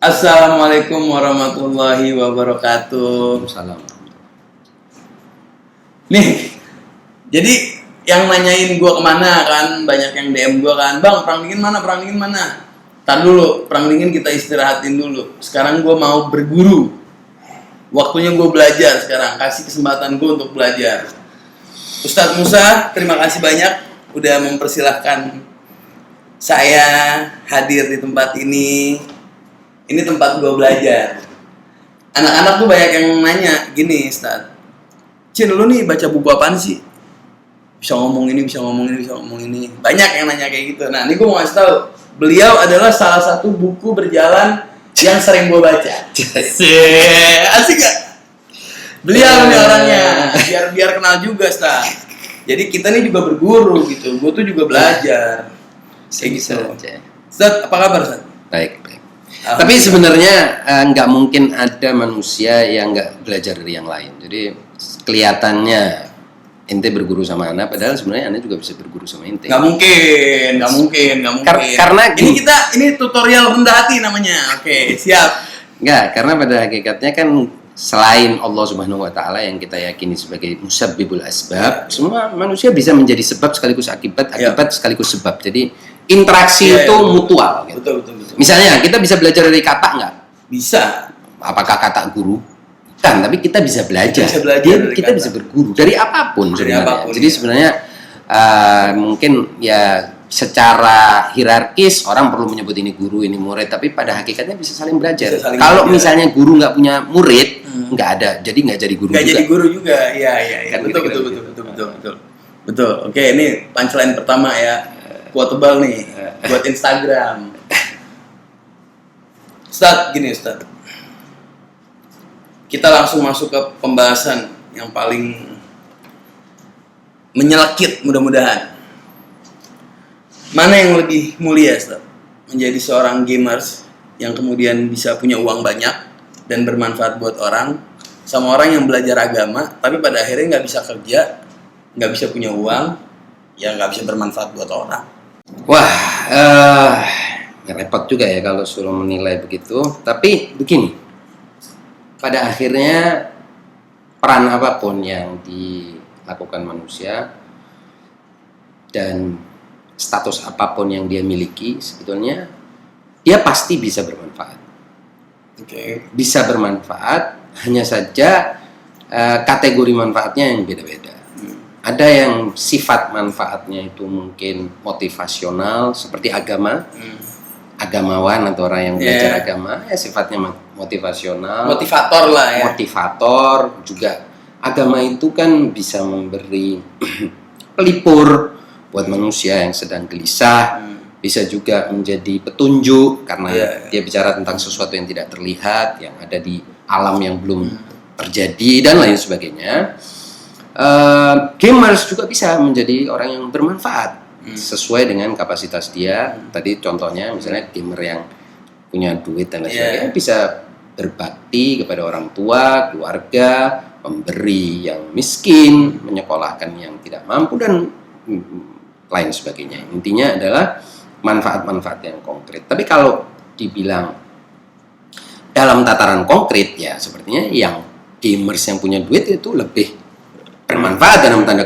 Assalamualaikum warahmatullahi wabarakatuh. Salam. Nih, jadi yang nanyain gue kemana kan, banyak yang DM gue kan, bang perang dingin mana, perang dingin mana? Tar dulu, perang dingin kita istirahatin dulu. Sekarang gue mau berguru. Waktunya gue belajar sekarang, kasih kesempatan gue untuk belajar. Ustadz Musa, terima kasih banyak udah mempersilahkan saya hadir di tempat ini. Ini tempat gue belajar. Anak-anak tuh banyak yang nanya gini, Ustadz, Cin, lu nih baca buku apaan sih? Bisa ngomong ini, bisa ngomong ini, bisa ngomong ini. Banyak yang nanya kayak gitu. Nah, ini gue mau kasih tahu, beliau adalah salah satu buku berjalan yang sering gue baca. Asik gak? Beliau nih orangnya, biar kenal juga, Ustadz. Jadi kita nih juga berguru gitu. Gue tuh juga belajar. Kayak gitu. Ustadz, apa kabar, Ustadz? Baik. Tapi sebenarnya nggak mungkin ada manusia yang nggak belajar dari yang lain. Jadi kelihatannya ente berguru sama Ana, padahal sebenarnya Ana juga bisa berguru sama ente. Nggak mungkin. Karena ini tutorial rendah hati namanya. Oke, siap. Nggak, karena pada hakikatnya kan selain Allah Subhanahu Wa Taala yang kita yakini sebagai musabbibul asbab, semua manusia bisa menjadi sebab sekaligus akibat sekaligus sebab. Jadi interaksi itu mutual. Gitu. Betul. Misalnya kita bisa belajar dari kata nggak? Bisa. Apakah kata guru? Kan, tapi kita bisa belajar. Kita bisa berguru dari apapun sebenarnya. Jadi sebenarnya mungkin ya secara hierarkis orang perlu menyebut ini guru, ini murid, tapi pada hakikatnya bisa saling belajar. Kalau misalnya guru nggak punya murid, nggak ada, jadi nggak jadi guru. Nggak juga. jadi guru juga, iya. Kan Betul. Oke, ini punchline pertama ya, quotable nih, buat Instagram. Ustadz. Kita langsung masuk ke pembahasan yang paling menyelekit mudah-mudahan. Mana yang lebih mulia, Ustadz? Menjadi seorang gamers yang kemudian bisa punya uang banyak dan bermanfaat buat orang, sama orang yang belajar agama tapi pada akhirnya nggak bisa kerja, nggak bisa punya uang, ya nggak bisa bermanfaat buat orang. Wah, repot juga ya kalau suruh menilai begitu. Tapi begini, pada akhirnya peran apapun yang dilakukan manusia dan status apapun yang dia miliki, sebetulnya dia pasti bisa bermanfaat. Bisa bermanfaat, hanya saja kategori manfaatnya yang beda-beda. Ada yang sifat manfaatnya itu mungkin motivasional, seperti agama. Agamawan atau orang yang belajar agama ya sifatnya motivasional, motivator lah ya. Motivator juga. Agama itu kan bisa memberi pelipur buat manusia yang sedang gelisah, bisa juga menjadi petunjuk karena dia bicara tentang sesuatu yang tidak terlihat, yang ada di alam yang belum terjadi dan lain sebagainya. Gamers juga bisa menjadi orang yang bermanfaat sesuai dengan kapasitas dia. Tadi contohnya misalnya gamer yang punya duit dan lain sebagainya bisa berbakti kepada orang tua, keluarga, memberi yang miskin, menyekolahkan yang tidak mampu dan lain sebagainya. Intinya adalah manfaat-manfaat yang konkret. Tapi kalau dibilang dalam tataran konkret ya sepertinya yang gamers yang punya duit itu lebih bermanfaat dalam tanda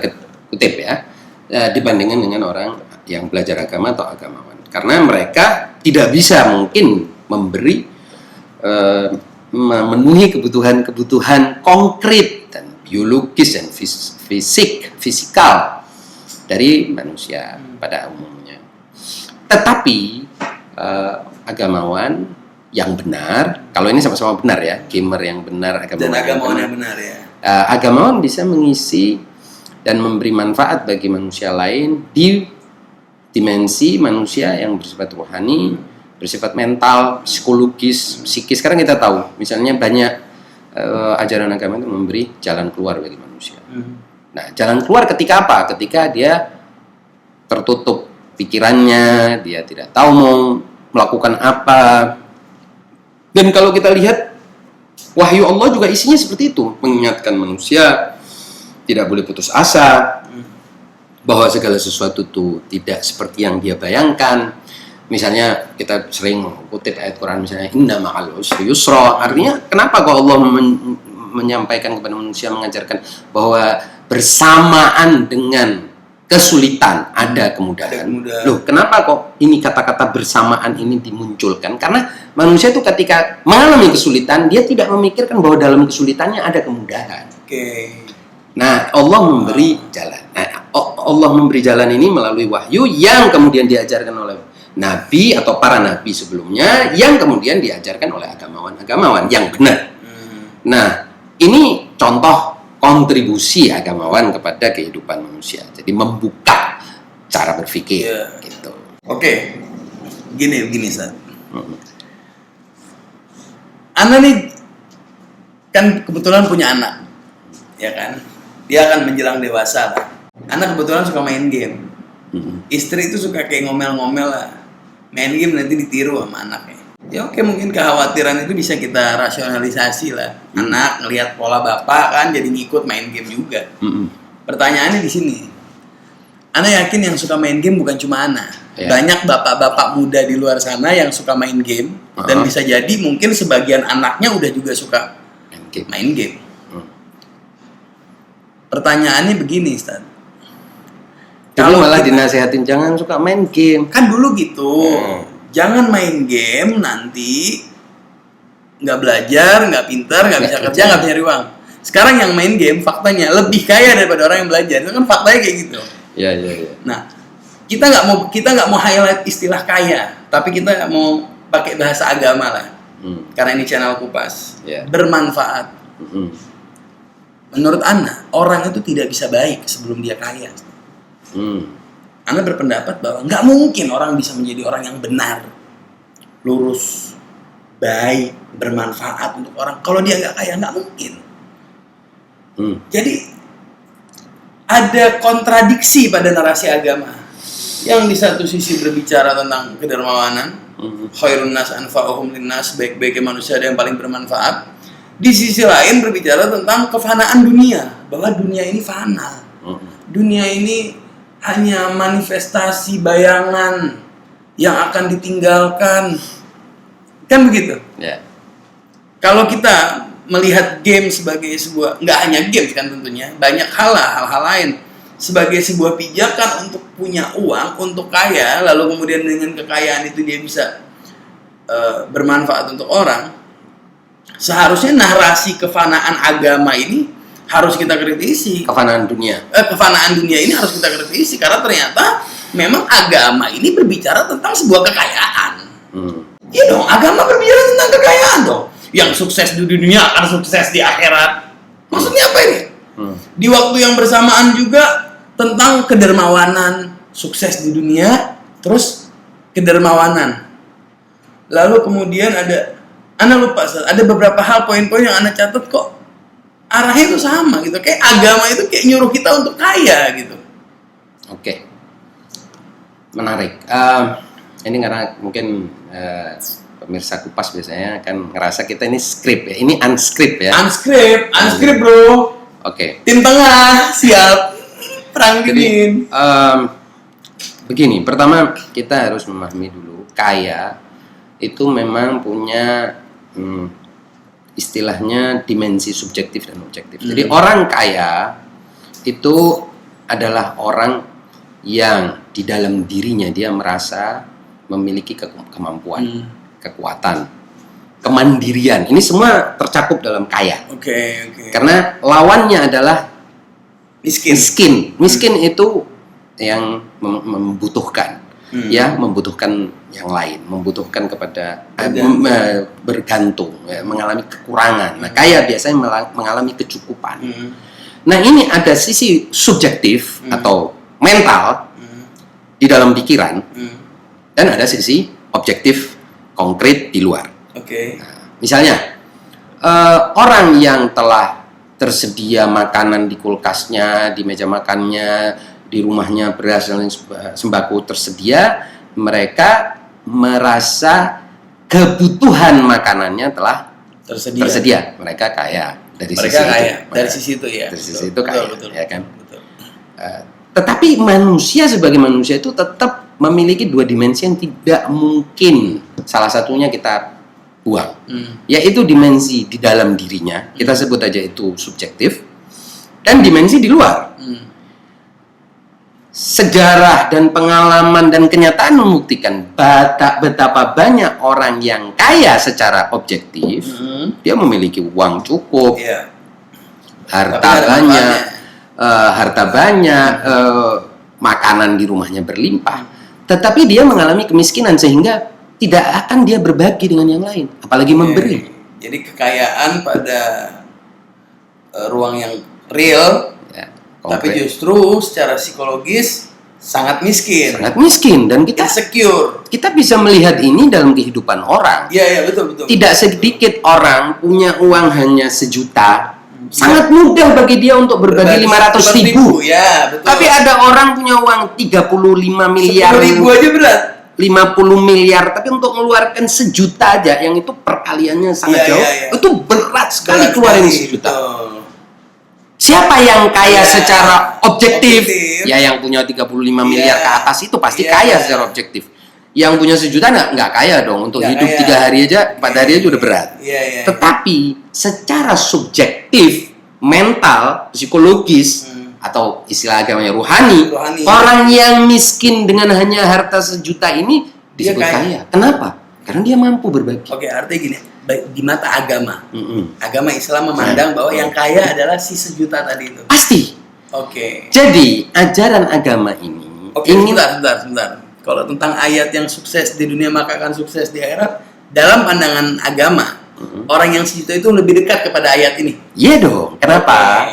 kutip ya, dibandingkan dengan orang yang belajar agama atau agamawan, karena mereka tidak bisa mungkin memberi memenuhi kebutuhan konkret dan biologis dan fisikal dari manusia pada umumnya. Tetapi agamawan yang benar, kalau ini sama-sama benar ya, gamer yang benar, agamawan yang benar ya. Agamawan bisa mengisi dan memberi manfaat bagi manusia lain di dimensi manusia yang bersifat rohani, bersifat mental, psikologis, psikis. Sekarang kita tahu, misalnya banyak ajaran agama itu memberi jalan keluar bagi manusia. Nah, jalan keluar ketika apa? Ketika dia tertutup pikirannya, dia tidak tahu mau melakukan apa. Dan kalau kita lihat, wahyu Allah juga isinya seperti itu, mengingatkan manusia tidak boleh putus asa, bahwa segala sesuatu itu tidak seperti yang dia bayangkan, Misalnya kita sering kutip ayat Quran misalnya inna ma'al usri yusra. Artinya kenapa kok Allah menyampaikan kepada manusia, mengajarkan bahwa bersamaan dengan kesulitan ada kemudahan. Loh, kenapa kok ini kata-kata bersamaan ini dimunculkan? Karena manusia itu ketika mengalami kesulitan, dia tidak memikirkan bahwa dalam kesulitannya ada kemudahan. Nah, Allah memberi jalan. Nah, Allah memberi jalan ini melalui wahyu yang kemudian diajarkan oleh nabi atau para nabi sebelumnya, yang kemudian diajarkan oleh agamawan-agamawan yang benar. Nah, ini contoh kontribusi agamawan kepada kehidupan manusia. Jadi membuka cara berpikir, gitu. Oke, gini Ustaz. Ana nih kan kebetulan punya anak, ya kan? Dia akan menjelang dewasa lah. Ana kebetulan suka main game. Istri itu suka kayak ngomel-ngomel lah. Main game nanti ditiru sama anaknya. Ya oke, mungkin kekhawatiran itu bisa kita rasionalisasi lah. Anak ngelihat pola bapak kan jadi ngikut main game juga. Pertanyaannya di sini. Ana yakin yang suka main game bukan cuma Ana. Banyak bapak-bapak muda di luar sana yang suka main game. Dan bisa jadi mungkin sebagian anaknya udah juga suka main game. Pertanyaannya begini, Ustaz. Kalau malah dinasehatin jangan suka main game. Kan dulu gitu. Jangan main game, nanti nggak belajar, nggak pintar, nggak bisa kerja, nggak bisa nyari uang. Sekarang yang main game faktanya lebih kaya daripada orang yang belajar. Itu kan faktanya kayak gitu. Iya. Nah, kita nggak mau highlight istilah kaya, tapi kita mau pakai bahasa agama lah. Karena ini channel Kupas. Bermanfaat. Menurut Ana, orang itu tidak bisa baik sebelum dia kaya. Ana berpendapat bahwa nggak mungkin orang bisa menjadi orang yang benar, lurus, baik, bermanfaat untuk orang kalau dia nggak kaya, nggak mungkin. Jadi ada kontradiksi pada narasi agama yang di satu sisi berbicara tentang kedermawanan, khairun nas anfa'uhum linnas, baik-baiknya manusia ada yang paling bermanfaat. Di sisi lain berbicara tentang kefanaan dunia, bahwa dunia ini fana, dunia ini hanya manifestasi bayangan yang akan ditinggalkan, kan begitu? Kalau kita melihat game sebagai sebuah, nggak hanya game kan tentunya, banyak hal-hal lain sebagai sebuah pijakan untuk punya uang, untuk kaya, lalu kemudian dengan kekayaan itu dia bisa bermanfaat untuk orang. Seharusnya narasi kefanaan agama ini harus kita kritisi. Kefanaan dunia. Kefanaan dunia ini harus kita kritisi karena ternyata memang agama ini berbicara tentang sebuah kekayaan. Iya dong, agama berbicara tentang kekayaan dong. Yang sukses di dunia akan sukses di akhirat. Maksudnya apa ini? Di waktu yang bersamaan juga tentang kedermawanan, sukses di dunia, terus kedermawanan. Lalu kemudian Ana lupa, ada beberapa hal poin-poin yang Ana catat kok arahnya itu sama gitu. Kayak agama itu kayak nyuruh kita untuk kaya gitu. Oke. Menarik. Ini karena mungkin pemirsa Kupas biasanya kan ngerasa kita ini skrip ya. Ini unscript ya. Unscript bro. Oke. Tim tengah siap. Perang dingin. Begini, pertama kita harus memahami dulu kaya itu memang punya istilahnya dimensi subjektif dan objektif. Jadi orang kaya itu adalah orang yang di dalam dirinya dia merasa memiliki kemampuan, kekuatan, kemandirian. Ini semua tercakup dalam kaya. Oke. Karena lawannya adalah miskin. Miskin itu yang membutuhkan. Ya, membutuhkan yang lain, membutuhkan kepada bergantung, ya, mengalami kekurangan. Nah, kaya biasanya mengalami kecukupan. Nah, ini ada sisi subjektif atau mental di dalam pikiran, dan ada sisi objektif konkret di luar. Nah, misalnya orang yang telah tersedia makanan di kulkasnya, di meja makannya, di rumahnya beras dan sembako tersedia, mereka merasa kebutuhan makanannya telah tersedia. Mereka kaya dari sisi itu. Dari sisi itu ya. Dari sisi itu kaya, ya kan. Tetapi manusia sebagai manusia itu tetap memiliki dua dimensi yang tidak mungkin salah satunya kita buang, yaitu dimensi di dalam dirinya, kita sebut aja itu subjektif, dan dimensi di luar. Sejarah dan pengalaman dan kenyataan membuktikan betapa banyak orang yang kaya secara objektif, dia memiliki uang cukup, harta banyak, makanan di rumahnya berlimpah, tetapi dia mengalami kemiskinan sehingga tidak akan dia berbagi dengan yang lain, apalagi memberi. Jadi kekayaan pada ruang yang real, tapi justru secara psikologis sangat miskin. Sangat miskin, dan kita insecure. Kita bisa melihat ini dalam kehidupan orang. Iya, betul. Tidak sedikit orang punya uang hanya 1 juta. Sangat mudah bagi dia untuk berbagi 500.000. Ya, betul. Tapi ada orang punya uang 35 miliar. 10.000 aja berat. 50 miliar, tapi untuk mengeluarkan 1 juta aja, yang itu perkaliannya sangat jauh, itu berat sekali keluarin 1 juta. Siapa yang kaya secara objektif? Ya yang punya 35 miliar ke atas itu pasti kaya secara objektif. Yang punya 1 juta nggak kaya dong, untuk hidup 3 hari aja, 4 hari aja udah berat. Tetapi secara subjektif, mental, psikologis, atau istilah agamanya rohani, orang yang miskin dengan hanya harta 1 juta ini disebut kaya. Kenapa? Karena dia mampu berbagi. Oke, artinya gini, di mata agama, agama Islam memandang bahwa yang kaya adalah si 1 juta tadi itu. Pasti. Oke. Jadi ajaran agama ini sebentar. Kalau tentang ayat yang sukses di dunia maka akan sukses di akhirat, dalam pandangan agama, orang yang 1 juta itu lebih dekat kepada ayat ini. Iya dong. Kenapa?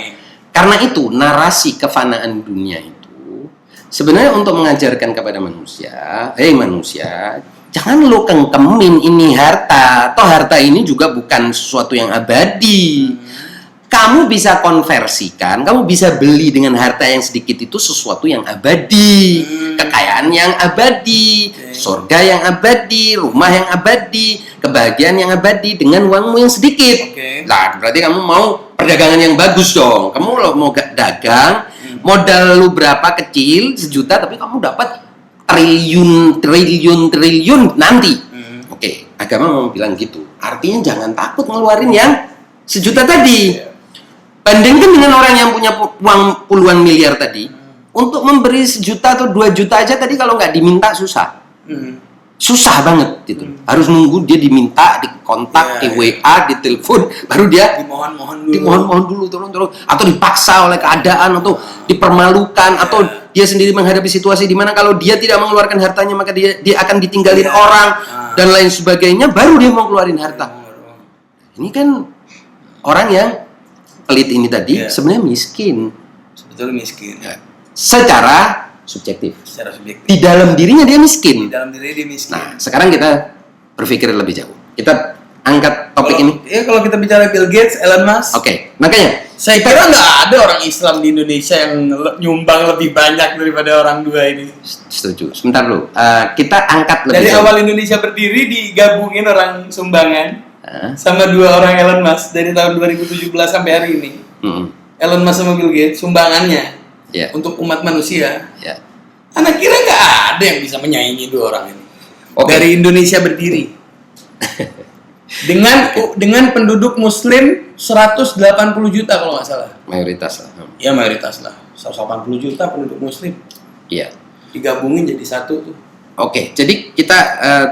Karena itu narasi kefanaan dunia itu sebenarnya untuk mengajarkan kepada manusia, manusia, jangan lo kengkemin ini harta. Toh harta ini juga bukan sesuatu yang abadi. Kamu bisa konversikan, kamu bisa beli dengan harta yang sedikit itu sesuatu yang abadi, kekayaan yang abadi, surga yang abadi, rumah yang abadi, kebahagiaan yang abadi dengan uangmu yang sedikit. Nah, berarti kamu mau perdagangan yang bagus dong. Kamu mau dagang, modal lu berapa kecil, 1 juta, tapi kamu dapat triliun nanti. Oke, agama mau bilang gitu. Artinya jangan takut ngeluarin yang 1 juta tadi. Bandingkan dengan orang yang punya uang puluhan miliar tadi, untuk memberi 1 juta atau 2 juta aja tadi kalau nggak diminta susah. Susah banget gitu. Harus nunggu dia diminta, dikontak, di WA, ditelepon, baru dia dimohon dulu, tolong, atau dipaksa oleh keadaan, atau dipermalukan, atau dia sendiri menghadapi situasi di mana kalau dia tidak mengeluarkan hartanya maka dia akan ditinggalin orang dan lain sebagainya, baru dia mau keluarin harta. Ini kan orang yang pelit ini tadi sebenarnya miskin. Sebetulnya miskin. Secara subjektif. Di dalam dirinya dia miskin. Nah, sekarang kita berpikir lebih jauh. Kita angkat topik ini. Kalau kita bicara Bill Gates, Elon Musk. Oke, makanya saya kira nggak ada orang Islam di Indonesia yang nyumbang lebih banyak daripada orang dua ini. Setuju. Sebentar dulu. Kita angkat lebih jauh. Dari jauh. awal Indonesia berdiri digabungin orang sumbangan sama 2 orang Elon Musk dari tahun 2017 sampai hari ini. Elon Musk sama Bill Gates sumbangannya. Untuk umat manusia, anak kira nggak ada yang bisa menyaingi 2 orang ini. Dari Indonesia berdiri, dengan penduduk Muslim 180 juta kalau nggak salah. Mayoritas lah. Ya mayoritas lah, 180 juta penduduk Muslim. Iya. Digabungin jadi satu tuh. Oke, jadi kita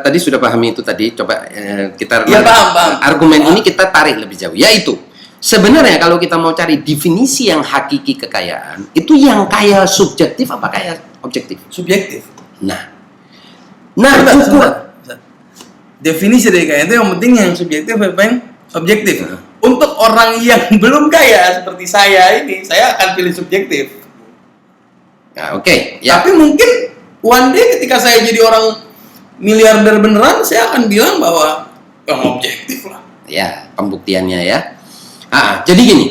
tadi sudah pahami itu tadi. Coba kita paham. Argumen ini kita tarik lebih jauh, yaitu sebenarnya kalau kita mau cari definisi yang hakiki kekayaan, itu yang kaya subjektif apa kaya objektif? Subjektif. Nah, definisi dari kaya itu yang penting yang subjektif apa yang objektif. Untuk orang yang belum kaya seperti saya ini, saya akan pilih subjektif. Nah, oke. Tapi mungkin one day ketika saya jadi orang miliarder beneran, saya akan bilang bahwa yang objektif lah. Ya, pembuktiannya ya. Jadi gini,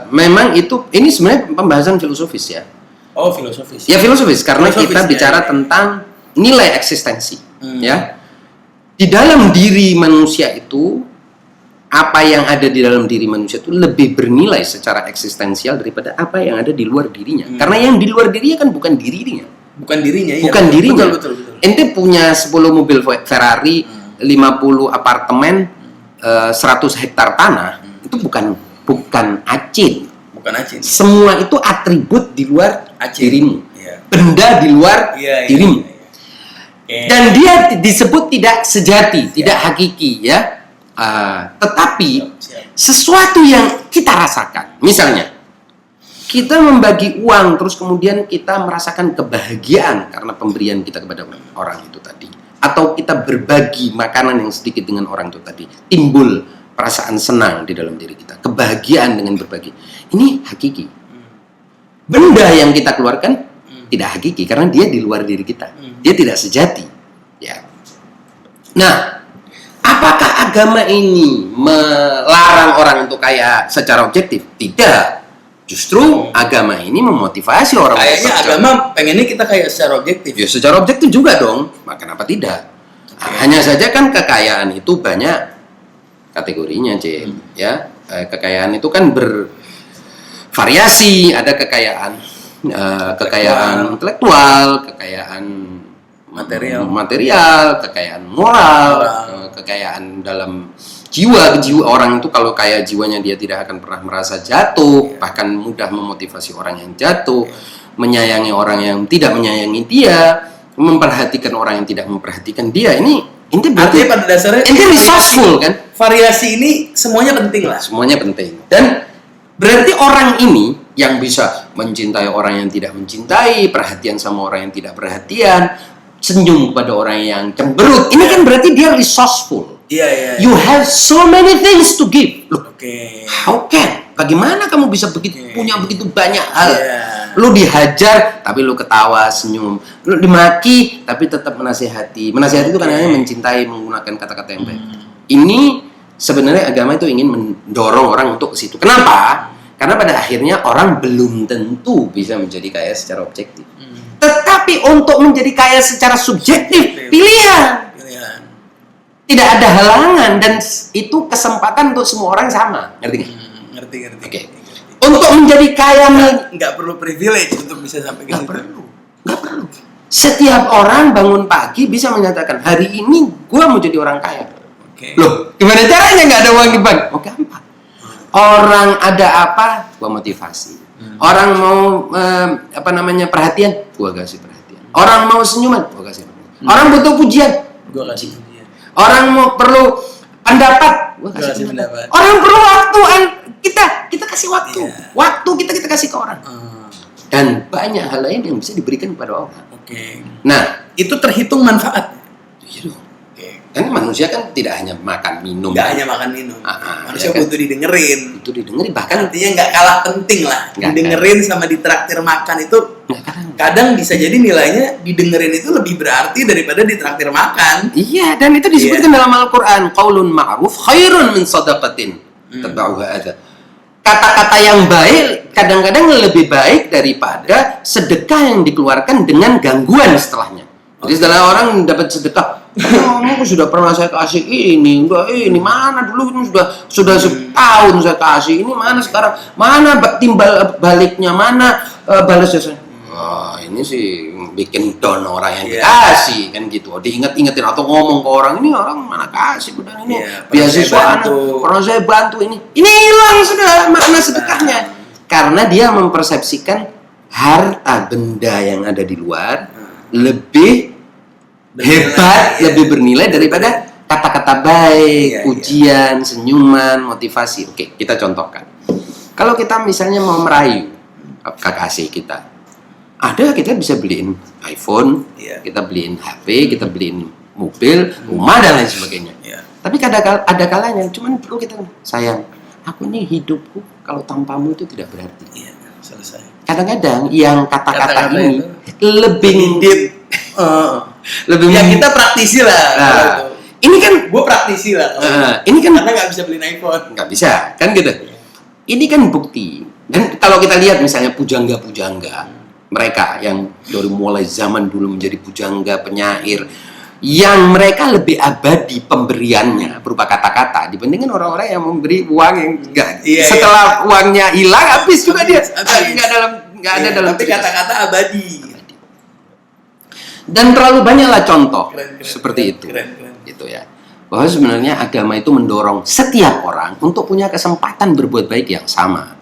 memang ini sebenarnya pembahasan filosofis ya. Oh, filosofis. Ya filosofis karena kita bicara tentang nilai eksistensi, ya. Di dalam diri manusia itu, apa yang ada di dalam diri manusia itu lebih bernilai secara eksistensial daripada apa yang ada di luar dirinya. Karena yang di luar dirinya kan bukan dirinya. Bukan dirinya. Iya, Bukan dirinya. Betul. Ente punya 10 mobil Ferrari, 50 apartemen, 100 hektar tanah, itu bukan acin. Bukan acin. Semua itu atribut di luar dirimu. Iya. Benda di luar dirimu. Iya. Dan dia disebut tidak sejati, tidak hakiki ya. Tetapi sesuatu yang kita rasakan. Misalnya, kita membagi uang terus kemudian kita merasakan kebahagiaan karena pemberian kita kepada orang itu tadi, atau kita berbagi makanan yang sedikit dengan orang itu tadi, timbul perasaan senang di dalam diri kita, kebahagiaan dengan berbagi. Ini hakiki. Benda yang kita keluarkan tidak hakiki karena dia di luar diri kita, dia tidak sejati. Ya. Nah, apakah agama ini melarang orang untuk kaya secara objektif? Tidak. Justru agama ini memotivasi orang. Kayaknya agama pengennya kita kaya secara objektif. Ya secara objektif juga dong. Kenapa tidak? Hanya saja kan kekayaan itu banyak kategorinya, ya. Kekayaan itu kan bervariasi. Ada kekayaan intelektual, kekayaan material, kekayaan moral, kekayaan dalam jiwa orang itu kalau kaya jiwanya dia tidak akan pernah merasa jatuh, bahkan mudah memotivasi orang yang jatuh, menyayangi orang yang tidak menyayangi dia, memperhatikan orang yang tidak memperhatikan dia. Ini berarti pada dasarnya ini resourceful kan? Variasi ini semuanya penting lah. Semuanya penting. Dan berarti orang ini yang bisa mencintai orang yang tidak mencintai, perhatian sama orang yang tidak perhatian, senyum pada orang yang cemberut. Ini kan berarti dia resourceful. Iya. You have so many things to give. Loh, Oke. how can? Bagaimana kamu bisa punya begitu banyak hal? Yeah. Lu dihajar, tapi lu ketawa, senyum. Lu dimaki, tapi tetap menasihati. Menasihati itu kan hanya mencintai, menggunakan kata-kata yang baik. Ini sebenarnya agama itu ingin mendorong orang untuk ke situ. Kenapa? Karena pada akhirnya orang belum tentu bisa menjadi kaya secara objektif. Tetapi untuk menjadi kaya secara subjektif, pilihan. Tidak ada halangan dan itu kesempatan untuk semua orang sama. Ngerti nggak? Ngerti. Oke. Untuk menjadi kaya nggak perlu privilege untuk bisa sampai ke situ. Nggak perlu. Setiap orang bangun pagi bisa menyatakan hari ini gue mau jadi orang kaya. Oke. Loh, gimana caranya nggak ada uang di bank? Oh, gampang. Orang ada apa? Gue motivasi. Orang mau perhatian? Gue kasih perhatian. Orang mau senyuman? Gue kasih perhatian. Orang butuh pujian? Gue kasih pujian. Orang mau perlu pendapat? Gue kasih pendapat. Orang perlu waktu? Kita kasih waktu. Yeah. Waktu kita kasih ke orang. Dan banyak hal lain yang bisa diberikan kepada orang. Oke. Nah, itu terhitung manfaat. Iya dong. Kan manusia kan tidak hanya makan minum. Nggak hanya makan minum. Manusia butuh didengerin. Itu didengerin, bahkan artinya nggak kalah penting lah. Didengerin sama ditraktir makan itu kadang bisa jadi nilainya didengerin itu lebih berarti daripada ditraktir makan. Iya, dan itu disebutkan dalam Al-Quran, qaulun ma'ruf khairun min shadaqatin tatba'uha adza. Kata-kata yang baik kadang-kadang lebih baik daripada sedekah yang dikeluarkan dengan gangguan setelahnya. Jadi setelah orang dapat sedekah, aku sudah pernah saya kasih ini mana dulu ini sudah setahun saya kasih, ini mana sekarang, mana timbal baliknya, mana balas jasanya. Wah, ini sih bikin down orang yang dikasih kan gitu. Diingat-ingatin atau ngomong ke orang, ini orang mana kasih udah ini beasiswa pernah saya bantu ini hilang sudah makna sedekahnya karena dia mempersepsikan harta benda yang ada di luar lebih hebat, lebih bernilai daripada kata-kata baik, pujian, senyuman, motivasi. Oke, kita contohkan. Kalau kita misalnya mau merayu kekasih kita, kita bisa beliin iPhone, kita beliin HP, kita beliin mobil, rumah dan lain sebagainya. Tapi ada kalanya, cuman perlu kita sayang. Aku ini hidupku kalau tanpamu itu tidak berarti. Selesai. Kadang-kadang yang kata-kata ini lebih lebih kita praktisi lah. Ini kan gue praktisi lah. Ini kan karena nggak bisa beliin iPhone. Nggak bisa, kan gitu. Ini kan bukti. Dan kalau kita lihat misalnya pujangga-pujangga mereka yang dari mulai zaman dulu menjadi pujangga, penyair, yang mereka lebih abadi pemberiannya berupa kata-kata dibandingkan orang-orang yang memberi uang yang setelah uangnya hilang habis juga dia nggak ada dalam tapi kata-kata abadi. Dan terlalu banyaklah contoh Keren, seperti itu. Keren. Gitu ya. Bahwa sebenarnya agama itu mendorong setiap orang untuk punya kesempatan berbuat baik yang sama.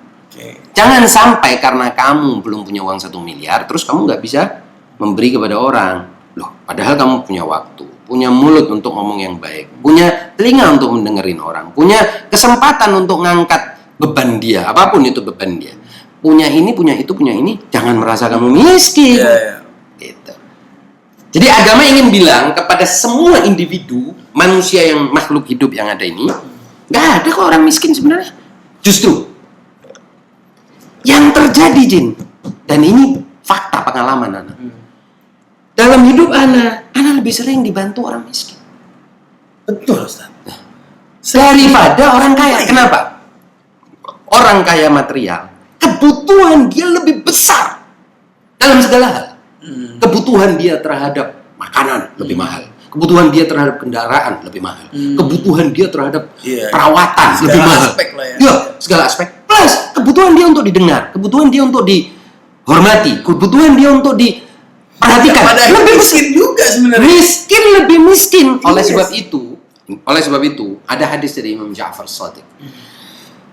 Jangan sampai karena kamu belum punya uang 1 miliar, terus kamu nggak bisa memberi kepada orang. Loh, padahal kamu punya waktu, punya mulut untuk ngomong yang baik, punya telinga untuk mendengerin orang, punya kesempatan untuk ngangkat beban dia, apapun itu beban dia. Punya ini, punya itu, punya ini, jangan merasa kamu miskin. Gitu. Jadi agama ingin bilang kepada semua individu, manusia yang makhluk hidup yang ada ini, nggak ada kok orang miskin sebenarnya. Justru yang terjadi, Jin, dan ini fakta pengalaman anak. Dalam hidup anak lebih sering dibantu orang miskin. Betul, Ustaz. Daripada orang kaya. Kenapa? Orang kaya material, kebutuhan dia lebih besar dalam segala hal. Kebutuhan dia terhadap makanan lebih mahal. Kebutuhan dia terhadap kendaraan lebih mahal. Kebutuhan dia terhadap perawatan lebih mahal. Aspek lah ya. Ya, segala aspek. Plus, kebutuhan dia untuk didengar, kebutuhan dia untuk dihormati, kebutuhan dia untuk diperhatikan. Lebih miskin juga sebenarnya. Miskin lebih miskin. Oleh sebab itu, ada hadis dari Imam Ja'far Shadiq.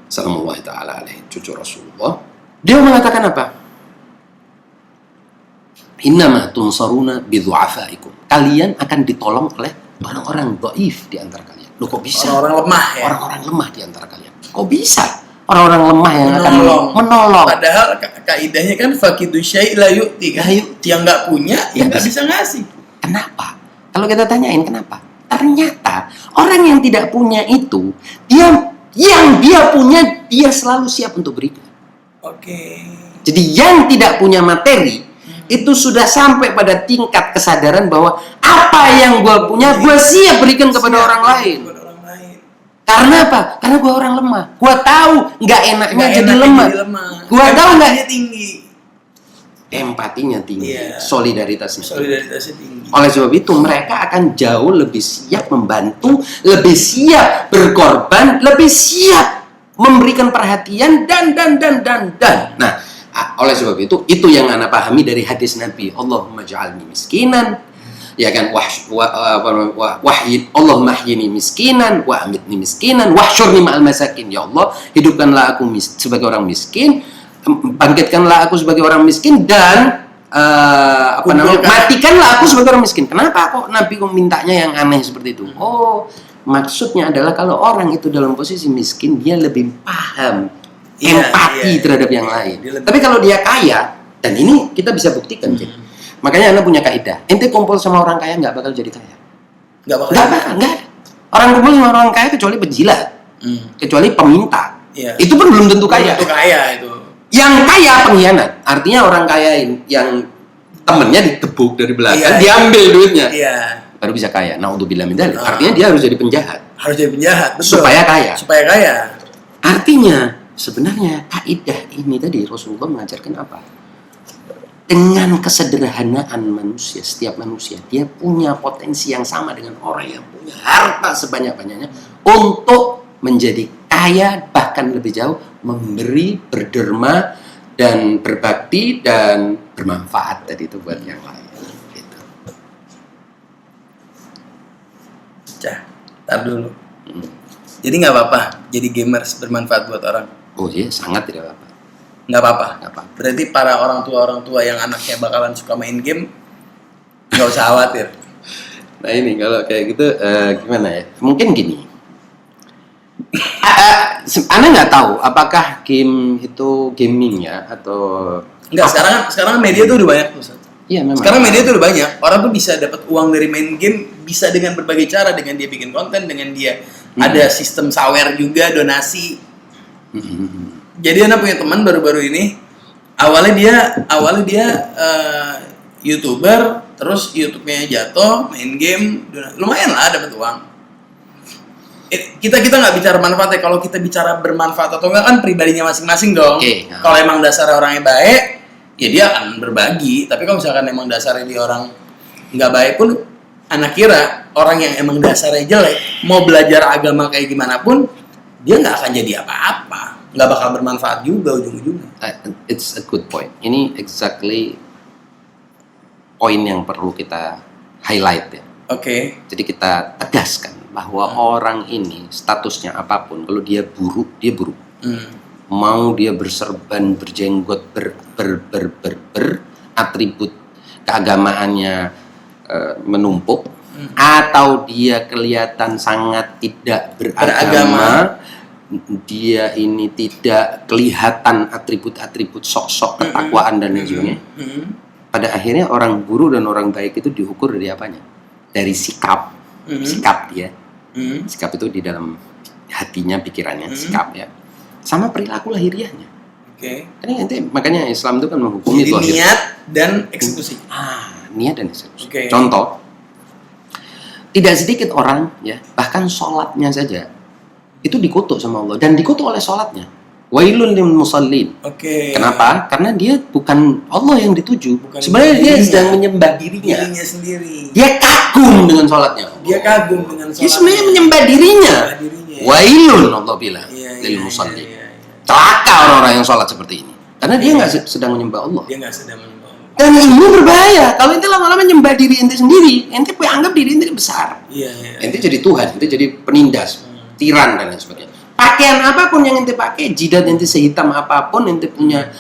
Sallallahu taala alaihi, cucu Rasulullah. Dia mengatakan apa? Innama tunsaruna bidhu'afaikum. Kalian akan ditolong oleh orang-orang dhaif di antara kalian. Loh, kok bisa? Orang-orang lemah ya. Orang-orang lemah di antara kalian. Kok bisa? Orang-orang lemah yang akan menolong. Padahal kaidahnya kan fakidu syai' la yu'ti kan. Yang nggak punya yang nggak bisa ngasih. Kenapa? Kalau kita tanyain kenapa? Ternyata orang yang tidak punya itu, yang dia punya, dia selalu siap untuk berikan. Oke. Jadi yang tidak punya materi itu sudah sampai pada tingkat kesadaran bahwa apa yang gue punya gue siap berikan kepada orang lain. Karena apa? Karena gue orang lemah. Gue tahu nggak enaknya jadi lemah. Gue tahu nggak tinggi. Empatinya tinggi, solidaritasnya tinggi. Oleh sebab itu mereka akan jauh lebih siap membantu, lebih siap berkorban, lebih siap memberikan perhatian dan. Nah, oleh sebab itu yang Anda pahami dari hadis Nabi, Allahumma ja'alni miskinan, ya kan, Allahumma ahyini miskinan wa amitni miskinan wahsyurni ma'al masakin. Ya Allah, hidupkanlah aku sebagai orang miskin, bangkitkanlah aku sebagai orang miskin, dan matikanlah aku sebagai orang miskin. Kenapa kok Nabi mintanya yang aneh seperti itu? Oh, maksudnya adalah kalau orang itu dalam posisi miskin, dia lebih paham, empati terhadap yang lain. Tapi kalau dia kaya, dan ini kita bisa buktikan, makanya Anda punya kaidah, ente kumpul sama orang kaya nggak bakal jadi kaya. Nggak ada. Orang kumpul sama orang kaya kecuali penjilat, kecuali peminta. Itu pun belum tentu kaya. Yang kaya pengkhianat, artinya orang kaya yang temennya digebuk dari belakang, diambil duitnya, baru bisa kaya. Naudzubillah min dzalik. Artinya dia harus jadi penjahat. Betul. Supaya kaya. Artinya sebenarnya kaidah ini tadi Rasulullah mengajarkan apa? Dengan kesederhanaan manusia, setiap manusia dia punya potensi yang sama dengan orang yang punya harta sebanyak-banyaknya untuk menjadi kaya, bahkan lebih jauh memberi, berderma dan berbakti dan bermanfaat tadi itu buat yang lain. Gitu. Tar dulu. Jadi nggak apa-apa jadi gamers bermanfaat buat orang. Oh iya, sangat tidak apa-apa. Nggak apa-apa. Berarti para orang tua yang anaknya bakalan suka main game nggak usah khawatir. Nah ini kalau kayak gitu gimana ya? Mungkin gini. Anda nggak tahu apakah game itu gaming ya atau enggak? Sekarang media tuh udah banyak tuh. Iya memang. Sekarang media tuh udah banyak. Orang tuh bisa dapat uang dari main game, bisa dengan berbagai cara, dengan dia bikin konten, dengan dia ada sistem sawer juga, donasi. Jadi Anda punya teman baru-baru ini, awalnya dia YouTuber, terus YouTube-nya jatuh, main game, lumayan lah dapat uang. Kita nggak bicara manfaatnya. Kalau kita bicara bermanfaat atau enggak kan pribadinya masing-masing dong. Kalau emang dasar orangnya baik, ya dia akan berbagi. Tapi kalau misalkan emang dasarnya dia orang nggak baik pun, anak kira orang yang emang dasarnya jelek mau belajar agama kayak gimana pun, dia nggak akan jadi apa-apa, nggak bakal bermanfaat juga ujung-ujungnya. It's a good point. Ini exactly poin yang perlu kita highlight ya. Oke. Jadi kita tegaskan bahwa orang ini statusnya apapun, kalau dia buruk, dia buruk. Mau dia berserban, berjenggot, atribut keagamaannya menumpuk, atau dia kelihatan sangat tidak beragama, dia ini tidak kelihatan atribut-atribut sok-sok ketakwaan dan lain sebagainya. Pada akhirnya orang buruk dan orang baik itu diukur dari apanya? Dari sikap dia. Sikap itu di dalam hatinya, pikirannya, sikap ya. Sama perilaku lahiriahnya. Oke. Makanya Islam itu kan menghukumi jadi niat dan eksekusi. Niat dan eksekusi. Okay. Contoh, tidak sedikit orang ya, bahkan sholatnya saja itu dikutuk sama Allah dan dikutuk oleh sholatnya. Wailun lil musallin. Oke. Kenapa? Karena dia bukan Allah yang dituju. Bukan sebenarnya dia dirinya. sedang menyembah dirinya. Sendiri. Dia kagum dengan sholatnya. Dia kagum dengan sholatnya. Dia sebenarnya menyembah dirinya. Wailun Allah bilang lil musallin. Celaka orang-orang yang sholat seperti ini. Karena dia nggak sedang menyembah Allah. Dia nggak sedang menyembah Allah. Dan ini berbahaya. Kalau ente lama-lama menyembah diri ente sendiri, ente anggap diri ente besar. Ente jadi Tuhan, ente jadi penindas, tiran dan lain sebagainya. Pakaian apapun yang ente pakai, jidat ente sehitam apapun, ente punya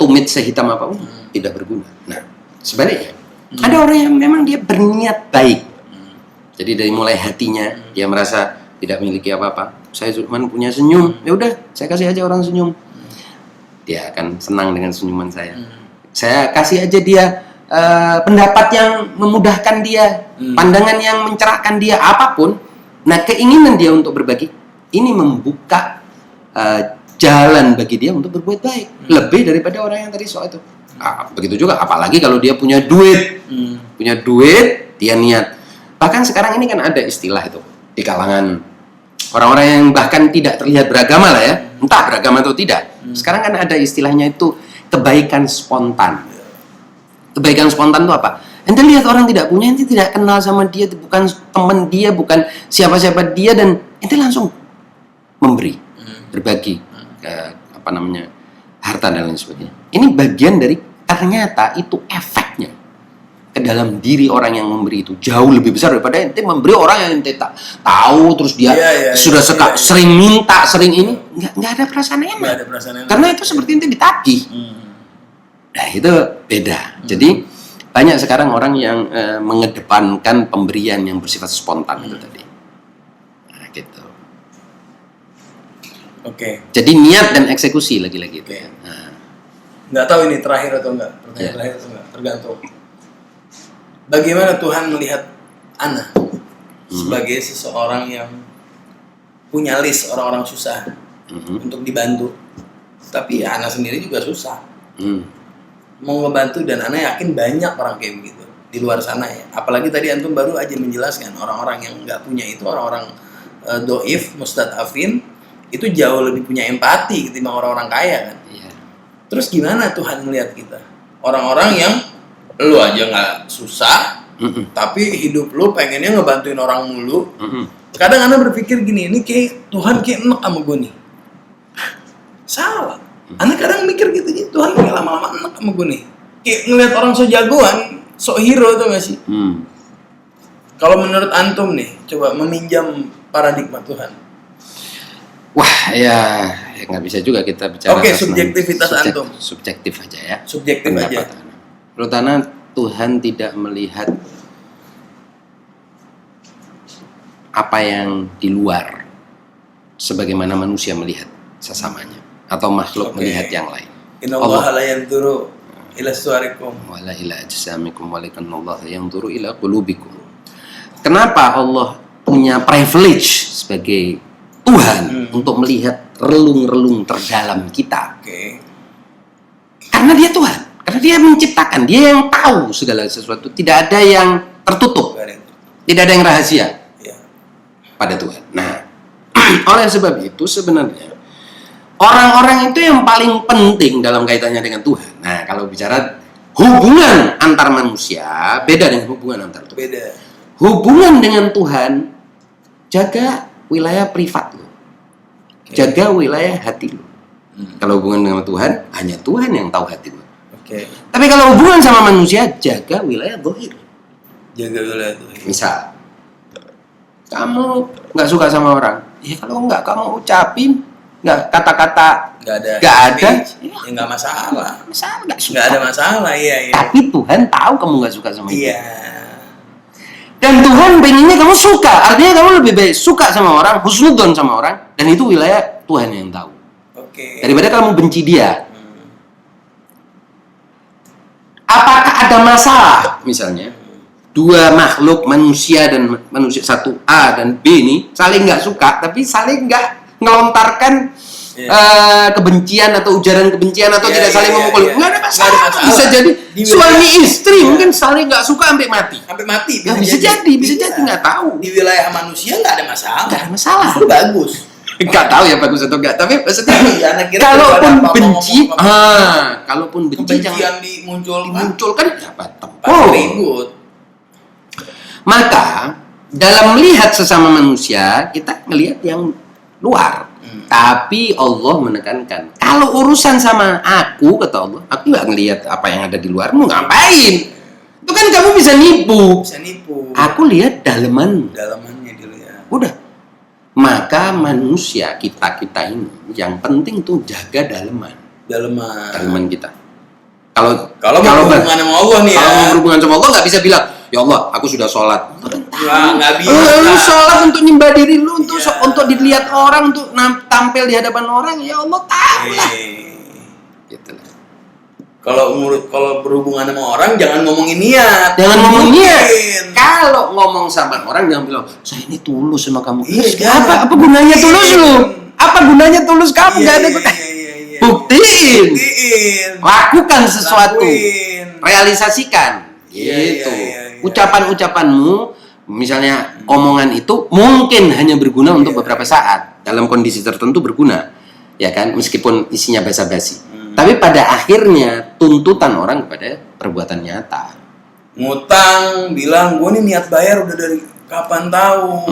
tumit sehitam apapun, tidak berguna. Nah, sebaliknya, ada orang yang memang dia berniat baik. Jadi dari mulai hatinya, dia merasa tidak memiliki apa-apa. Saya cuma punya senyum, ya udah, saya kasih aja orang senyum. Dia akan senang dengan senyuman saya. Saya kasih aja dia pendapat yang memudahkan dia, pandangan yang mencerahkan dia, apapun. Nah, keinginan dia untuk berbagi ini membuka jalan bagi dia untuk berbuat baik, lebih daripada orang yang tadi soal itu. Begitu juga, apalagi kalau dia punya duit, dia niat. Bahkan sekarang ini kan ada istilah itu di kalangan orang-orang yang bahkan tidak terlihat beragama lah ya, entah beragama atau tidak. Sekarang kan ada istilahnya itu kebaikan spontan. Kebaikan spontan itu apa? Ente lihat orang tidak punya, ente tidak kenal sama dia, bukan teman dia, bukan siapa-siapa dia, dan ente langsung memberi, berbagi, harta dan lain sebagainya. Ini bagian dari ternyata itu efeknya ke dalam diri orang yang memberi itu jauh lebih besar daripada ente memberi orang yang ente tak tahu, terus dia sering minta, sering ini, nggak ada perasaan enak. Karena itu seperti ente ditagih. Nah, itu beda. Jadi banyak sekarang orang yang mengedepankan pemberian yang bersifat spontan itu tadi. Nah, gitu. Oke. Jadi niat dan eksekusi lagi-lagi itu. Nah. Nggak tahu ini terakhir atau enggak, terakhir atau enggak, tergantung. Bagaimana Tuhan melihat Ana sebagai seseorang yang punya list orang-orang susah untuk dibantu, tapi ya Ana sendiri juga susah mau ngebantu, dan Ana yakin banyak orang kayak begitu di luar sana ya. Apalagi tadi antum baru aja menjelaskan orang-orang yang nggak punya itu, orang-orang doif, mustadafin itu jauh lebih punya empati ketimbang orang-orang kaya kan. Terus gimana Tuhan melihat kita, orang-orang yang lu aja nggak susah, tapi hidup lu pengennya ngebantuin orang mulu. Kadang Ana berpikir gini, ini kayak Tuhan kayak enek sama gue nih. Salah. Ana kadang mikir gitu, Tuhan kayak lama-lama enek sama gue nih. Kayak ngeliat orang so jagoan, so hero tuh gak sih? Kalau menurut antum nih, coba meminjam paradigma Tuhan. Wah, ya nggak bisa juga kita bicara. Oke, subjektivitas antum. Subjektif aja ya. Subjektif aja. Menurut Ana, Tuhan tidak melihat apa yang di luar sebagaimana manusia melihat sesamanya atau makhluk melihat yang lain. Innallaha la yanzuru ila suwarikum wala ila ajsamikum walakinnallaha yanzuru ila qulubikum. Kenapa Allah punya privilege sebagai Tuhan untuk melihat relung-relung terdalam kita? Karena dia Tuhan. Karena dia menciptakan, dia yang tahu segala sesuatu. Tidak ada yang tertutup, tidak ada yang rahasia pada Tuhan. Nah, oleh sebab itu sebenarnya orang-orang itu yang paling penting dalam kaitannya dengan Tuhan. Nah, kalau bicara hubungan antar manusia, beda dengan hubungan antar Tuhan. Beda. Hubungan dengan Tuhan, jaga wilayah privat lo, jaga wilayah hati lo. Kalau hubungan dengan Tuhan, hanya Tuhan yang tahu hati lo. Oke. Tapi kalau hubungan sama manusia, jaga wilayah zahir. Jaga wilayah itu. Misal, kamu nggak suka sama orang, ya kalau nggak kamu ucapin, nggak kata-kata, Nggak ada. ya Ya nggak masalah. masalah, nggak suka. Nggak ada masalah, iya. Tapi Tuhan tahu kamu nggak suka sama dia. Iya. Dan Tuhan pengennya kamu suka, artinya kamu lebih baik suka sama orang, husnudzon sama orang, dan itu wilayah Tuhan yang tahu. Oke. Daripada kamu benci dia. Apakah ada masalah, misalnya, dua makhluk manusia dan manusia satu A dan B ini saling nggak suka, tapi saling nggak ngelontarkan kebencian atau ujaran kebencian atau tidak saling memukul, nggak ada masalah. Bisa jadi suami istri mungkin saling nggak suka sampai mati. Sampai mati. Ya, bisa jadi nggak tahu. Di wilayah manusia nggak ada masalah. Nggak ada masalah. Itu bagus. Nggak tahu ya bagus atau enggak, tapi maksudnya Ya, anak kira kalaupun daripada apa-apa benci, ngomong-ngomong. kalaupun benci jangan Kebencian dimunculkan. dimunculkan dapat Pasti tempo. ribut. Maka dalam melihat sesama manusia kita melihat yang luar. Tapi Allah menekankan kalau urusan sama aku, kata Allah, aku nggak ngelihat apa yang ada di luar. Mau ngapain? Itu kan kamu bisa nipu. Bisa nipu. Aku lihat daleman. Dalamannya dulu ya. Udah. Maka manusia kita ini yang penting tuh jaga daleman Dalaman. kita. Kalau Kalau mau berhubungan sama Allah nih ya. kalau mau berhubungan sama Allah nggak bisa bilang, ya Allah, aku sudah sholat. Nggak bisa. Lu sholat untuk nyembah diri lu, untuk Iya. untuk dilihat orang, untuk tampil di hadapan orang, ya Allah tahu lah. Gitu lah. Kalau berhubungan sama orang jangan ngomongin niat. Jangan ngomong niat. Mungkin. Kalau ngomong sama orang jangan bilang, saya ini tulus sama kamu. Iya, Terus jangan. apa gunanya tulus lu? Apa gunanya tulus kamu? Iya, Gak ada iya, gunanya. iya. Buktiin. Buktiin. Lakukan sesuatu. Lakuin. Realisasikan. Iya, Gitu. iya. Ucapan-ucapanmu, misalnya omongan itu mungkin hanya berguna untuk Iya. beberapa saat, dalam kondisi tertentu berguna, ya kan, meskipun isinya basa-basi. Tapi pada akhirnya tuntutan orang kepada perbuatan nyata. Ngutang, bilang gue nih niat bayar udah dari kapan tahu.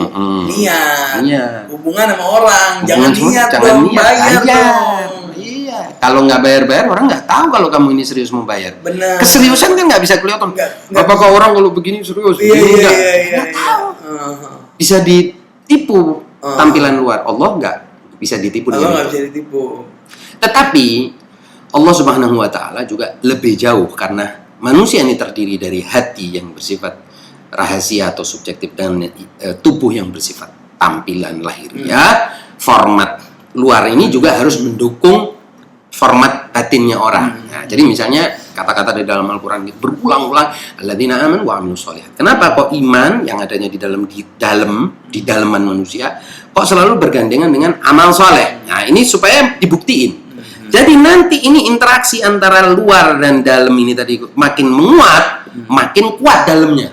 Niat. Iya. Hubungan sama orang, Hubungan jangan sama- niat dong, bayar bayar. dong. Iya. Kalau nggak bayar-bayar, orang nggak tahu kalau kamu ini serius mau bayar. Benar. Keseriusan kan nggak bisa kelihatan. Nggak. Apakah orang kalau begini serius? Iya, Begini iya, nggak? iya, iya. Nggak tahu. Uh-huh. Bisa ditipu tampilan luar. Allah nggak bisa ditipu Allah dengan nggak itu. bisa ditipu. Tetapi Allah Subhanahu wa taala juga lebih jauh karena manusia ini terdiri dari hati yang bersifat rahasia atau subjektif dan tubuh yang bersifat tampilan lahiriah. Format luar ini juga harus mendukung format batinnya orang. Nah, jadi misalnya kata-kata di dalam Al-Qur'an berulang-ulang alladzina amanu wa amilus sholihat. Kenapa kok iman yang adanya di dalaman manusia kok selalu bergandengan dengan amal soleh? Nah, ini supaya dibuktiin. Jadi nanti ini interaksi antara luar dan dalam ini tadi makin menguat, makin kuat dalamnya.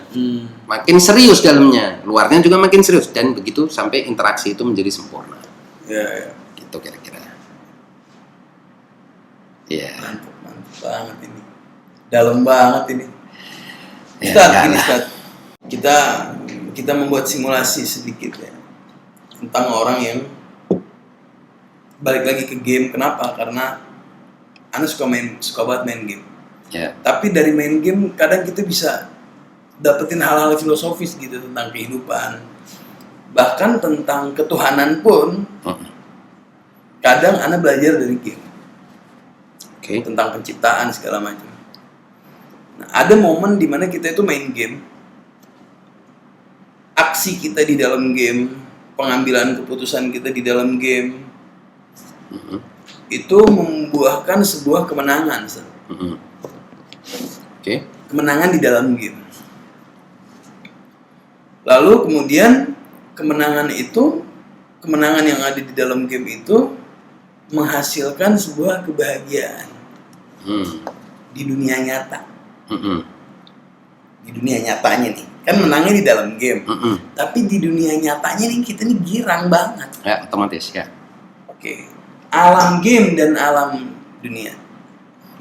Makin serius dalamnya, luarnya juga makin serius, dan begitu sampai interaksi itu menjadi sempurna. Iya, iya. Gitu kira-kira. Iya. Mantap banget ini. Dalam banget ini. Ya, Ustaz, enggak gini lah. Ustaz. Kita membuat simulasi sedikit ya tentang orang yang balik lagi ke game. Kenapa? Karena Anda suka banget main game. Ya. Tapi dari main game kadang kita bisa dapetin hal-hal filosofis gitu tentang kehidupan. Bahkan tentang ketuhanan pun kadang Anda belajar dari game. Oke. Tentang penciptaan segala macam. Nah, ada momen dimana kita itu main game, aksi kita di dalam game, pengambilan keputusan kita di dalam game, itu membuahkan sebuah kemenangan, Ustaz. Oke. Kemenangan di dalam game. Lalu kemudian kemenangan yang ada di dalam game itu menghasilkan sebuah kebahagiaan di dunia nyata. Di dunia nyatanya nih, kan menangnya di dalam game. Tapi di dunia nyatanya nih kita nih girang banget. Ya, otomatis ya. Oke. Alam game dan alam dunia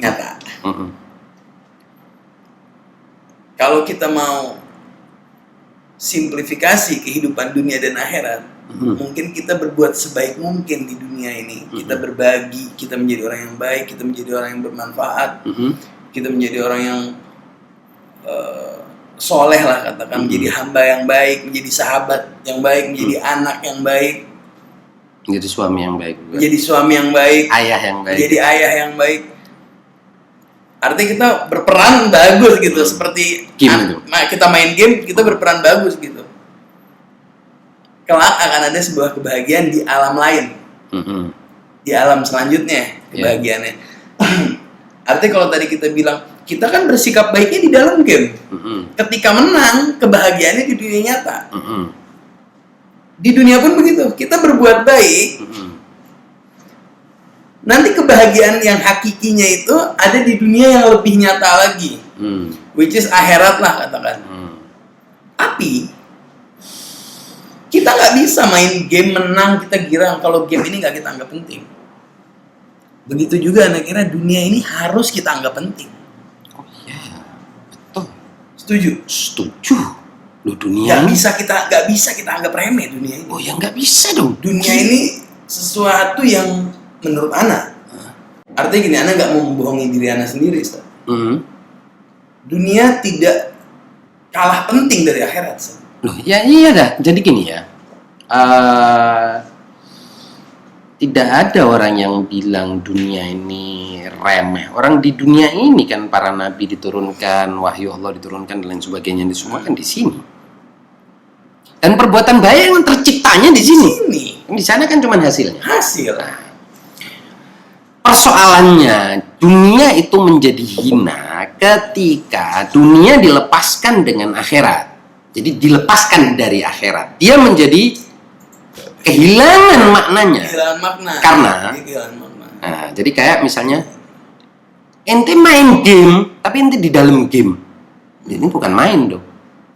nyata. Kalau kita mau simplifikasi kehidupan dunia dan akhirat, mungkin kita berbuat sebaik mungkin di dunia ini. Kita berbagi, kita menjadi orang yang baik, kita menjadi orang yang bermanfaat. kita menjadi orang yang soleh lah katakan, menjadi hamba yang baik, menjadi sahabat yang baik, menjadi anak yang baik, menjadi suami yang baik juga. menjadi suami yang baik, Ayah yang baik. menjadi ayah yang baik. Artinya kita berperan bagus gitu, seperti Game itu. kita main game, kita berperan bagus gitu. Kelak akan ada sebuah kebahagiaan di alam lain, di alam selanjutnya kebahagiaannya. Artinya kalau tadi kita bilang kita kan bersikap baiknya di dalam game, ketika menang kebahagiaannya di dunia nyata. Di dunia pun begitu, kita berbuat baik, nanti kebahagiaan yang hakikinya itu ada di dunia yang lebih nyata lagi, which is akhirat lah katakan. Tapi kita nggak bisa main game menang kita girang kalau game ini nggak kita anggap penting. Begitu juga anak kira dunia ini harus kita anggap penting. Oh iya, betul. Setuju? Loh, dunia Nggak bisa kita anggap remeh dunia ini. Oh ya nggak bisa dong. Dunia ini sesuatu yang menurut Ana, artinya gini, Ana nggak mau membohongi diri Ana sendiri, Ustaz. Dunia tidak kalah penting dari akhirat, Ustaz. Loh, ya iya dah. Jadi gini ya, tidak ada orang yang bilang dunia ini remeh. Orang di dunia ini kan para nabi diturunkan, wahyu Allah diturunkan dan lain sebagainya, semua kan di sini. Dan perbuatan baik yang terciptanya di sini. Di sana kan cuma hasilnya. Hasil. Persoalannya, dunia itu menjadi hina ketika dunia dilepaskan dengan akhirat. Jadi dilepaskan dari akhirat. Dia menjadi kehilangan maknanya. Kehilangan makna. Karena, kehilangan makna. Nah, jadi kayak misalnya, ente main game, tapi ente di dalam game. Ini bukan main dong.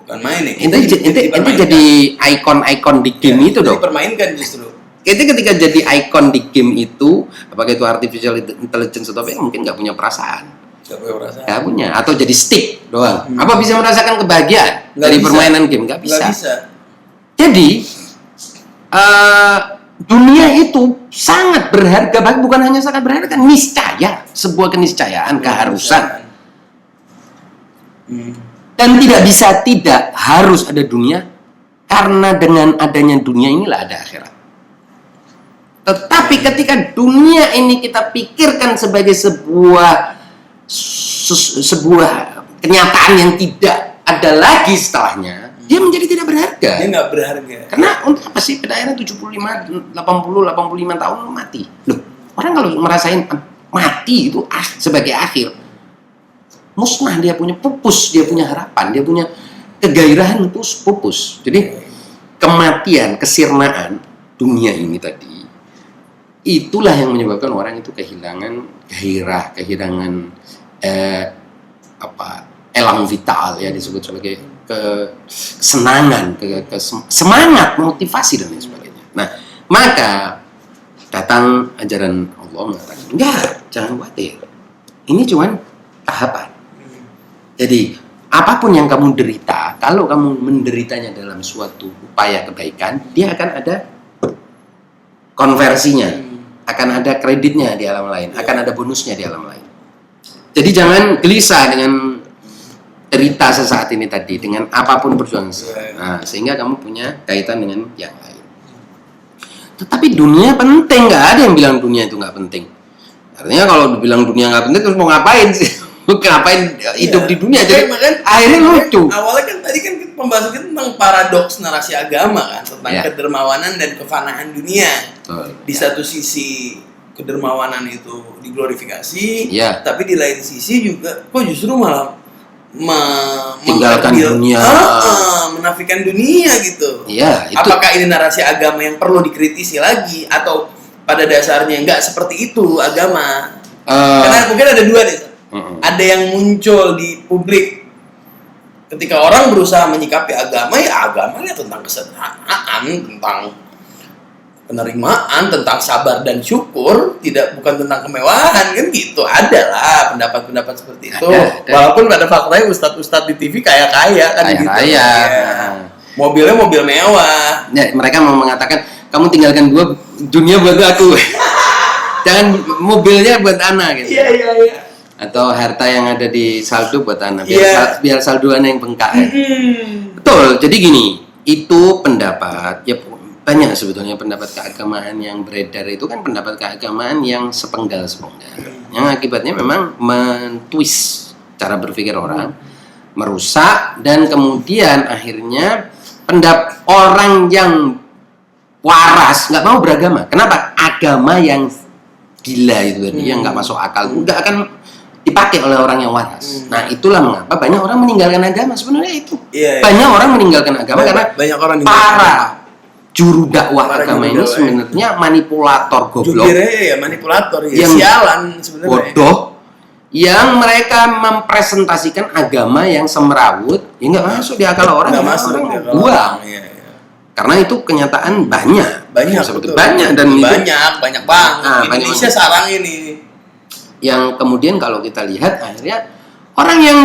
Bukan main ya. Ente jadi ikon-ikon di game itu dong. Dipermainkan justru. Ketika jadi ikon di game itu, apakah itu artificial intelligence atau apa, mungkin nggak punya perasaan. Nggak punya. Atau jadi stick doang. Apa bisa merasakan kebahagiaan dari permainan game? Nggak bisa. Jadi dunia itu sangat berharga, bukan hanya sangat berharga, niscaya, sebuah keniscayaan, keharusan. Dan tidak bisa tidak harus ada dunia, karena dengan adanya dunia inilah ada akhirat. Tetapi ketika dunia ini kita pikirkan sebagai sebuah kenyataan yang tidak ada lagi setelahnya, dia menjadi tidak berharga. Dia nggak berharga. Karena untuk apa sih pada akhirnya 75, 85 tahun mati. Loh, orang kalau merasain mati itu sebagai akhir, musnah, dia punya pupus, dia punya harapan, dia punya kegairahan pupus. Jadi kematian, kesirnaan dunia ini tadi, itulah yang menyebabkan orang itu kehilangan gairah, kehilangan elang vital ya, disebut sebagai kesenangan, semangat, motivasi dan lain sebagainya. Nah, maka datang ajaran Allah mengatakan, enggak, jangan khawatir. Ini cuman tahapan. Jadi, apapun yang kamu derita, kalau kamu menderitanya dalam suatu upaya kebaikan, dia akan ada konversinya, akan ada kreditnya di alam lain, akan ada bonusnya di alam lain. Jadi jangan gelisah dengan derita sesaat ini tadi, dengan apapun perjuangan. Nah, sehingga kamu punya kaitan dengan yang lain. Tetapi dunia penting, nggak ada yang bilang dunia itu nggak penting. Artinya kalau dibilang dunia nggak penting, terus mau ngapain sih? Ngapain hidup di dunia? Jadi akhirnya lucu. Awalnya kan tadi kan pembahasan kita tentang paradoks narasi agama kan, tentang kedermawanan dan kefanaan dunia. Di satu sisi kedermawanan itu diglorifikasi, tapi di lain sisi juga kok justru malah tinggalkan dunia, menafikan dunia gitu. Itu. Apakah ini narasi agama yang perlu dikritisi lagi, atau pada dasarnya nggak seperti itu agama? Karena mungkin ada dua nih. Ada yang muncul di publik ketika orang berusaha menyikapi agama, ya agamanya tentang kesederhanaan, tentang penerimaan, tentang sabar dan syukur, bukan tentang kemewahan, kan gitu. Ada lah pendapat-pendapat seperti itu. Walaupun pada faktanya ustadz-ustadz di TV kaya-kaya kan gitu. Kaya. Mobilnya mobil mewah. Ya, mereka mau mengatakan, kamu tinggalkan dunia buat aku. Jangan mobilnya buat Ana gitu. Iya. Atau harta yang ada di saldo buat anak, Iya. biar saldoan yang bengkak. Betul. Jadi gini, itu pendapat ya banyak sebetulnya pendapat keagamaan yang beredar itu kan pendapat keagamaan yang sepenggal-sepenggal. Yang akibatnya memang mentwist cara berpikir orang, merusak dan kemudian akhirnya orang yang waras nggak mau beragama. Kenapa? Agama yang gila itu tadi, yang nggak masuk akal, nggak akan dipakai oleh orang yang waras. Nah, itulah mengapa banyak orang meninggalkan agama sebenarnya itu. Iya, iya. Banyak orang meninggalkan agama karena banyak orang para juru dakwah Para agama juru ini dakwah, sebenarnya manipulator goblok, jubirnya ya manipulator ya, Yang sialan sebenarnya. bodoh, yang mereka mempresentasikan agama yang semerawut, ya nggak masuk di akal orang, Nggak ya masuk orang ya, kalau buang. orang, iya, iya. Karena itu kenyataan banyak seperti Betul. banyak dan itu banyak banget. Ah, banyak Indonesia banget. sekarang ini. yang kemudian kalau kita lihat akhirnya orang yang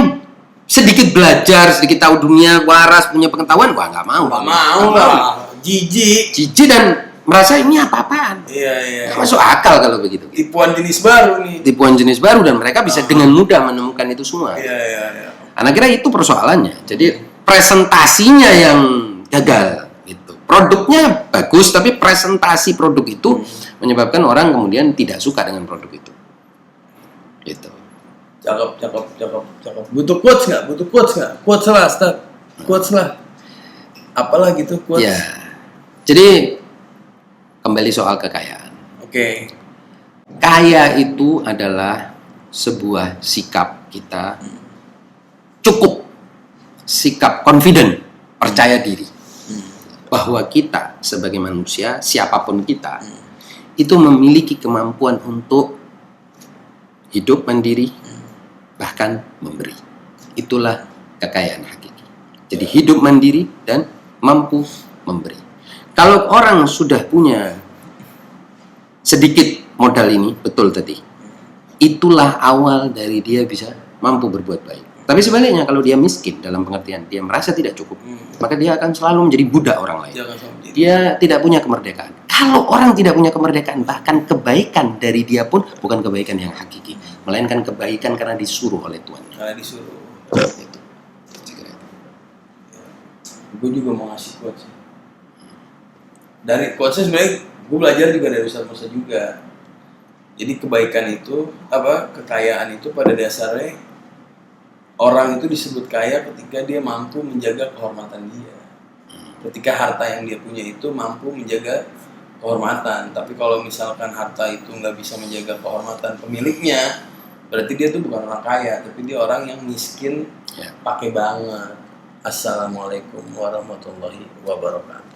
sedikit belajar, sedikit tahu dunia, waras, punya pengetahuan, wah nggak mau. Nggak mau lah, jijik. Jijik dan merasa ini apa-apaan. Iya, iya. Nggak masuk akal kalau begitu. Tipuan jenis baru nih. Tipuan jenis baru dan mereka bisa dengan mudah menemukan itu semua. Iya, iya, iya. Karena kira itu persoalannya. Jadi presentasinya yang gagal gitu. Produknya bagus tapi presentasi produk itu menyebabkan orang kemudian tidak suka dengan produk itu. Gitu. Cakep. Butuh quotes nggak? Quotes lah, Ustaz. Quotes lah. Apalah gitu quotes. Ya. Jadi kembali soal kekayaan. Oke. Kaya itu adalah sebuah sikap kita cukup sikap confident, percaya diri bahwa kita sebagai manusia, siapapun kita, itu memiliki kemampuan untuk hidup mandiri, bahkan memberi. Itulah kekayaan hakiki. Jadi hidup mandiri dan mampu memberi. Kalau orang sudah punya sedikit modal ini, betul tadi, itulah awal dari dia bisa mampu berbuat baik. Tapi sebaliknya kalau dia miskin dalam pengertian dia merasa tidak cukup, maka dia akan selalu menjadi budak orang lain. Jangan sampai gitu. Dia tidak punya kemerdekaan. Kalau orang tidak punya kemerdekaan, bahkan kebaikan dari dia pun bukan kebaikan yang hakiki, melainkan kebaikan karena disuruh oleh Tuhan. Karena disuruh. Itu. Gue juga mau ngasih quotes. Dari quotesnya sebenarnya gue belajar juga dari Ustaz Musa juga. Jadi kebaikan itu, kekayaan itu pada dasarnya orang itu disebut kaya ketika dia mampu menjaga kehormatan dia. Ketika harta yang dia punya itu mampu menjaga kehormatan. Tapi kalau misalkan harta itu nggak bisa menjaga kehormatan pemiliknya, berarti dia tuh bukan orang kaya, tapi dia orang yang miskin, pakai banget. Assalamualaikum warahmatullahi wabarakatuh.